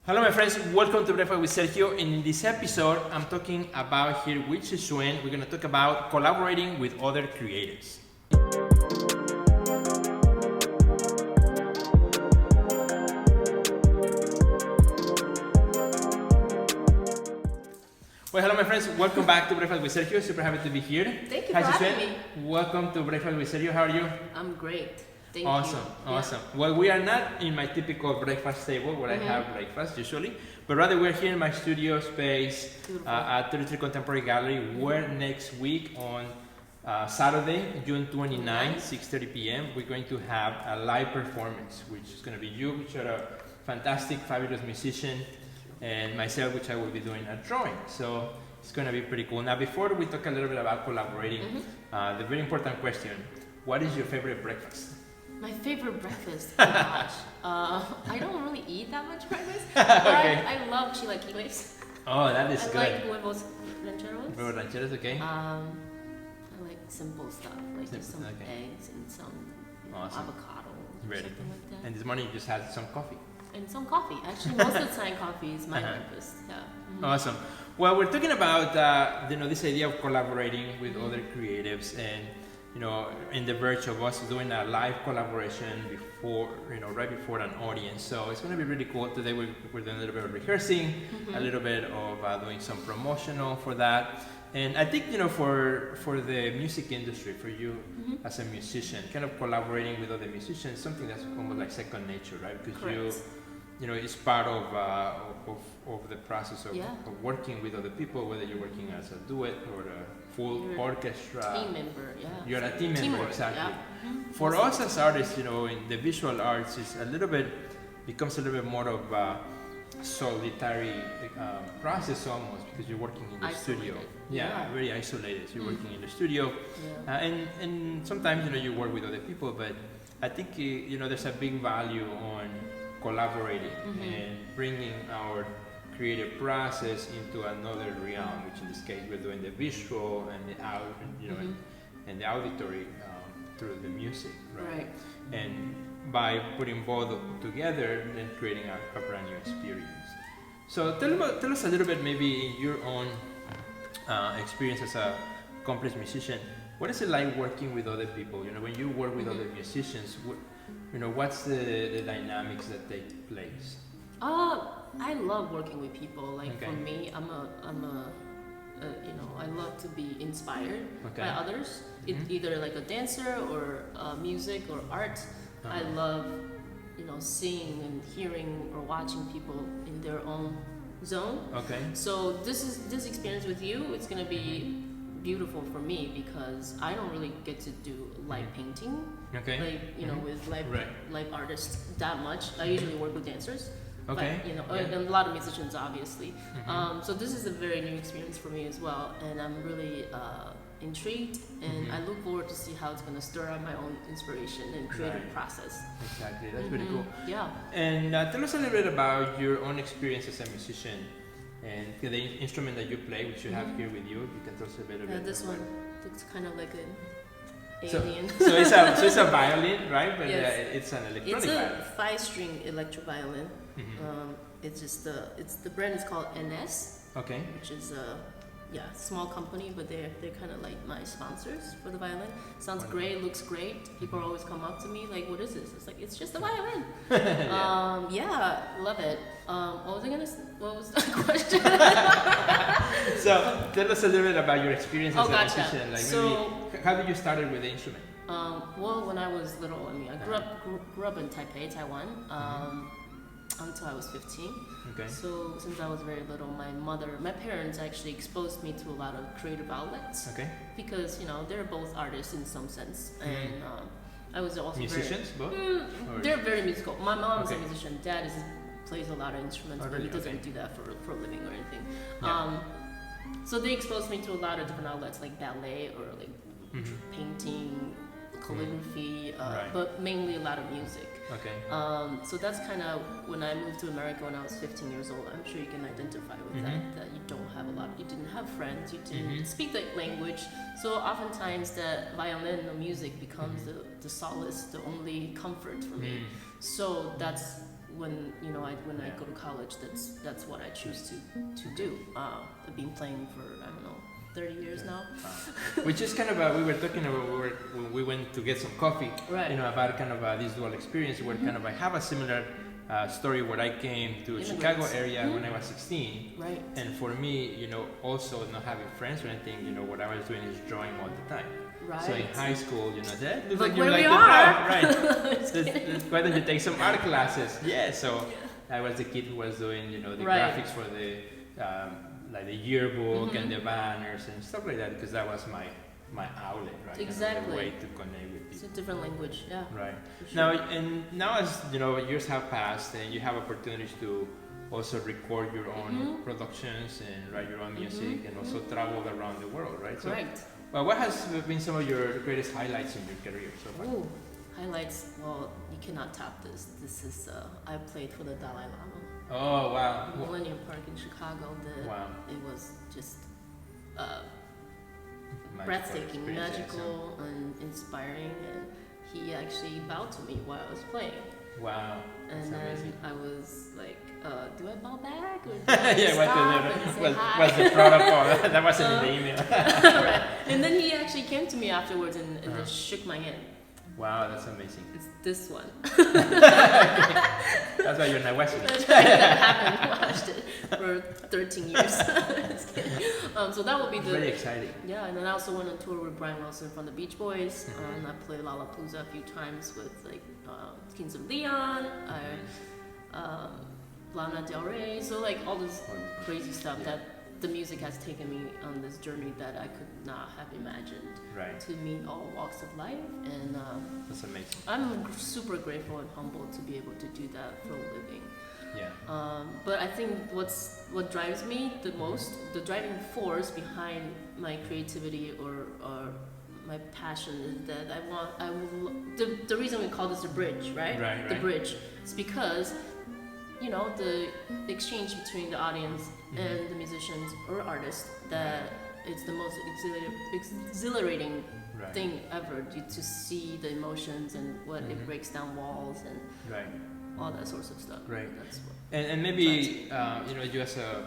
Hello, my friends. Welcome to Breakfast with Sergio. In this episode, I'm talking about here with Chihsuan. We're going to talk about collaborating with other creatives. Well, hello, my friends. Welcome back to Breakfast with Sergio. Super happy to be here. Thank you for having me. Welcome to Breakfast with Sergio. How are you? I'm great. Thank Awesome, you. awesome. Well, we are not in my typical breakfast table where I have breakfast usually, but rather we're here in my studio space at 33 Contemporary Gallery, where next week on Saturday, June 29, 6:30 p.m., we're going to have a live performance, which is going to be you, which are a fantastic, fabulous musician, and myself, which I will be doing a drawing. So it's going to be pretty cool. Now, before we talk a little bit about collaborating, the very important question, what is your favorite breakfast? My favorite breakfast. Oh gosh. I don't really eat that much breakfast, but Okay. I love chilaquiles. Oh, that is I good. like huevos rancheros. Huevos rancheros, okay. I like simple stuff, like just some okay. eggs and some Awesome. avocado or Ready. something like that. And this morning you just had some coffee. And some coffee. Actually, most of the time coffee is my breakfast. Yeah. Awesome. Well, we're talking about this idea of collaborating with other creatives, and in the verge of us doing a live collaboration before, right before an audience. So it's going to be really cool. Today we're doing a little bit of rehearsing, a little bit of doing some promotional for that. And I think, for the music industry, for you as a musician, kind of collaborating with other musicians, something that's almost like second nature, right? Because Correct. it's part of the process of working with other people, whether you're working as a duet or a full orchestra. Team member, yeah. You're a team member, Teamwork, exactly. yeah. For us as artists, in the visual arts, it's becomes a little bit more of a solitary process almost, because you're working in the studio. Yeah, very isolated. So you're working in the studio, and sometimes you work with other people, but I think there's a big value on collaborating and bringing our creative process into another realm, which in this case we're doing the visual and the and the auditory through the music, right? And by putting both together and creating a brand new experience. So tell us a little bit, maybe in your own experience as a accomplished musician, what is it like working with other people? When you work with other musicians, what's the dynamics that take place? I love working with people. Like for me, I love to be inspired by others. Either like a dancer or music or art. I love, seeing and hearing or watching people in their own zone. Okay. So this experience with you, it's gonna be beautiful for me because I don't really get to do live painting. Okay. Like with live artists that much. I usually work with dancers. Okay. But, and a lot of musicians, obviously. So this is a very new experience for me as well, and I'm really intrigued, and I look forward to see how it's going to stir up my own inspiration and creative process. Exactly, that's pretty cool. Yeah. And tell us a little bit about your own experience as a musician and the instrument that you play, which you have here with you. You can tell us a bit about this one looks kind of like an alien. So it's a violin, right? But it's an electronic violin. It's a 5-string electric violin. It's just the brand is called NS. Okay. Which is a small company, but they're kind of like my sponsors for the violin. Sounds great, looks great. People always come up to me like, "What is this?" It's like, it's just a violin. Love it. What was the question? So tell us a little bit about your experience as a musician. Like, maybe how did you start with the instrument? Well, when I was little, I grew up in Taipei, Taiwan. Until I was 15. Okay. So since I was very little, my parents actually exposed me to a lot of creative outlets. Okay. Because they're both artists in some sense, and I was also musicians. They're very musical. My mom's a musician. Dad plays a lot of instruments, but he doesn't do that for a living or anything. Yeah. So they exposed me to a lot of different outlets like ballet or like painting, calligraphy, but mainly a lot of music. Okay. So that's kind of when I moved to America when I was 15 years old. I'm sure you can identify with that you didn't have friends, you didn't speak the language. So oftentimes the violin, the music becomes the solace, the only comfort for me. So that's when when I go to college, that's what I choose to do. I've been playing for, I don't know, 30 years now. Which is kind of we were talking about when we went to get some coffee, right? About kind of this dual experience where kind of I have a similar story where I came to Chicago area when I was 16, right? And for me, also not having friends or anything, what I was doing is drawing all the time. Right. So in high school, that looks like you like we to are. draw, right? Why don't you take some art classes? Yeah, so I was the kid who was doing, the graphics for the like the yearbook and the banners and stuff like that, because that was my outlet, right? Exactly. The way to connect with people. It's a different language, yeah. Right. Sure. Now as years have passed and you have opportunities to also record your own productions and write your own music and also travel around the world, right? So, right. well, what has been some of your greatest highlights in your career so far? Ooh, highlights. Well, you cannot top this. This is I played for the Dalai Lama. Oh wow! Millennium Park in Chicago. Wow. It was just breathtaking, magical, and inspiring. And he actually bowed to me while I was playing. Wow. And then amazing. I was like, do I bow back? Or do what's the protocol? That wasn't in the email. Right. And then he actually came to me afterwards and just shook my hand. Wow, that's amazing. It's this one. That's why you're not Western. That's right. I haven't watched it for 13 years. Just kidding. So that will be very exciting. Yeah, and then I also went on tour with Brian Wilson from the Beach Boys, and I played Lollapalooza a few times with Kings of Leon, Lana Del Rey. So like all this crazy stuff that the music has taken me on this journey that I could not have imagined. Right. To meet all walks of life, and that's amazing. I'm super grateful and humbled to be able to do that for a living. Yeah. But I think what drives me the most, the driving force behind my creativity or my passion is that the reason we call this the bridge, right? Right. The bridge. It's because the exchange between the audience and the musicians or artists, that it's the most exhilarating thing ever, to see the emotions and what it breaks down walls and all that sorts of stuff. Right. That's what and maybe you as a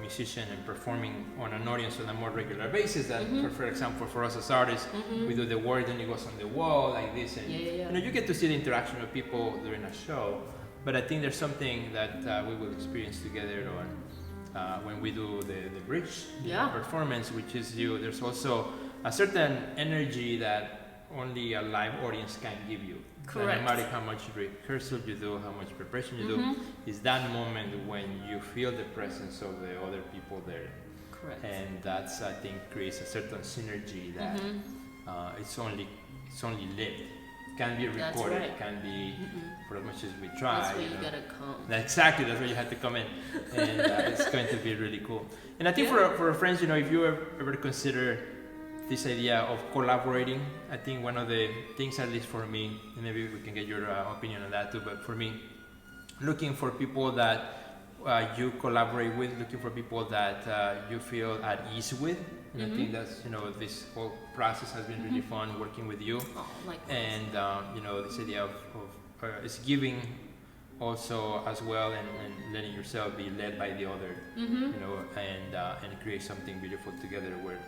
musician and performing on an audience on a more regular basis, that for example for us as artists, we do the work and it goes on the wall like this, and you get to see the interaction of people during a show. But I think there's something that we will experience together when we do the bridge performance, which is there's also a certain energy that only a live audience can give you. Correct. No matter how much rehearsal you do, how much preparation you do, is that moment when you feel the presence of the other people there. Correct. And that's, I think, creates a certain synergy that it's only lived. Can be recorded, can be for as much as we try. That's why you gotta come. Exactly, that's why you had to come in, and it's going to be really cool. And I think for our friends, if you ever consider this idea of collaborating, I think one of the things, at least for me, and maybe we can get your opinion on that too, but for me, looking for people that you collaborate with, looking for people that you feel at ease with. And I think that's, this whole process has been really fun working with you. Oh, likewise. And, this idea of is giving also as well, and letting yourself be led by the other, and create something beautiful together where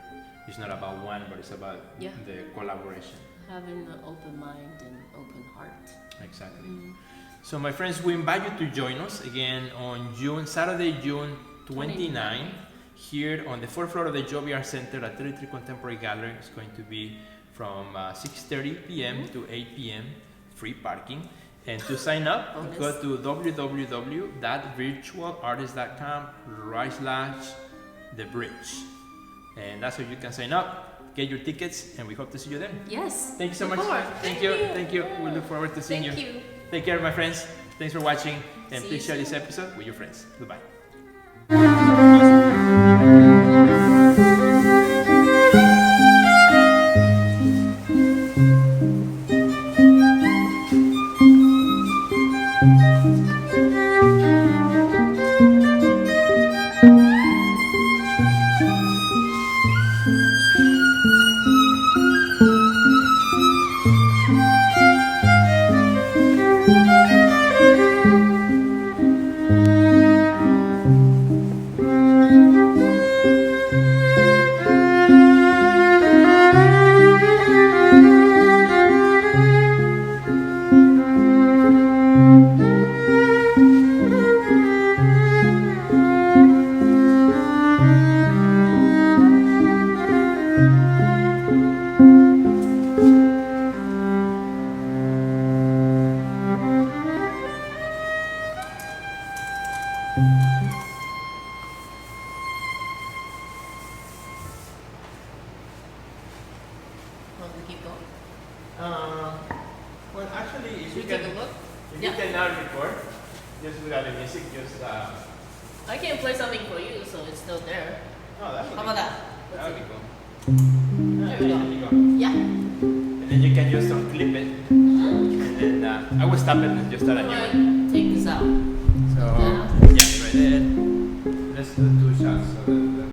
it's not about one, but it's about the collaboration. Having an open mind and open heart. Exactly. So my friends, we invite you to join us again on Saturday, June 29. Here on the 4th floor of the Joby Art Center at 33 Contemporary Gallery. It's going to be from 6:30 p.m. to 8 p.m. free parking. And to sign up, go to www.virtualartist.com/thebridge. And that's how you can sign up, get your tickets, and we hope to see you there. Yes. Thank you so much. Thank you. We look forward to seeing you. Thank you. Take care, my friends. Thanks for watching, and please share this episode with your friends. Goodbye. Want to keep going? Well, actually, if Should you we can, take a look? if Yeah. you can now record, just without the music, just I can play something for you, so it's still there. oh, that would How be about that? That would be cool. There we go. There you go. Yeah. And then you can just unclip it, and then I will stop it and just start a new Alright, one. take this out. So Yeah. yeah, right there. Let's do 2 shots. So